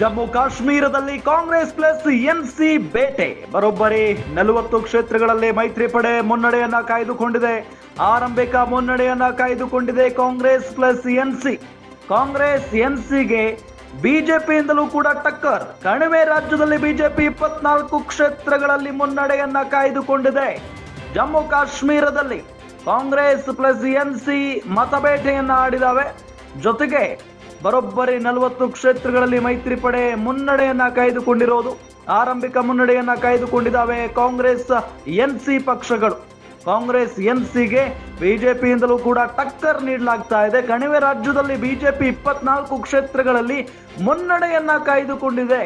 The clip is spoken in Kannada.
ಜಮ್ಮು ಕಾಶ್ಮೀರದಲ್ಲಿ ಕಾಂಗ್ರೆಸ್ ಪ್ಲಸ್ ಎನ್ಸಿ ಬೇಟೆ. ಬರೋಬ್ಬರಿ 40 ಕ್ಷೇತ್ರಗಳಲ್ಲಿ ಮೈತ್ರಿ ಪಡೆ ಮುನ್ನಡೆಯನ್ನ ಕಾಯ್ದುಕೊಂಡಿದೆ. ಆರಂಭಿಕ ಮುನ್ನಡೆಯನ್ನ ಕಾಯ್ದುಕೊಂಡಿದೆ ಕಾಂಗ್ರೆಸ್ ಪ್ಲಸ್ ಎನ್ಸಿ. ಕಾಂಗ್ರೆಸ್ ಎನ್ಸಿಗೆ ಬಿಜೆಪಿಯಿಂದಲೂ ಕೂಡ ಟಕ್ಕರ್. ಕಣಿವೆ ರಾಜ್ಯದಲ್ಲಿ ಬಿಜೆಪಿ 24 ಕ್ಷೇತ್ರಗಳಲ್ಲಿ ಮುನ್ನಡೆಯನ್ನ ಕಾಯ್ದುಕೊಂಡಿದೆ. ಜಮ್ಮು ಕಾಶ್ಮೀರದಲ್ಲಿ ಕಾಂಗ್ರೆಸ್ ಪ್ಲಸ್ ಎನ್ಸಿ ಮತಬೇಟೆಯನ್ನ ಆಡಿದಾವೆ. ಜೊತೆಗೆ ಬರೋಬ್ಬರಿ 40 ಕ್ಷೇತ್ರಗಳಲ್ಲಿ ಮೈತ್ರಿ ಪಡೆ ಮುನ್ನಡೆಯನ್ನ ಕಾಯ್ದುಕೊಂಡಿರೋದು. ಆರಂಭಿಕ ಮುನ್ನಡೆಯನ್ನ ಕಾಯ್ದುಕೊಂಡಿದ್ದಾವೆ ಕಾಂಗ್ರೆಸ್ ಎನ್ಸಿ ಪಕ್ಷಗಳು. ಕಾಂಗ್ರೆಸ್ ಎನ್ಸಿಗೆ ಬಿಜೆಪಿಯಿಂದಲೂ ಕೂಡ ಟಕ್ಕರ್ ನೀಡಲಾಗ್ತಾ ಇದೆ. ಕಣಿವೆ ರಾಜ್ಯದಲ್ಲಿ ಬಿಜೆಪಿ 24 ಕ್ಷೇತ್ರಗಳಲ್ಲಿ ಮುನ್ನಡೆಯನ್ನ ಕಾಯ್ದುಕೊಂಡಿದೆ.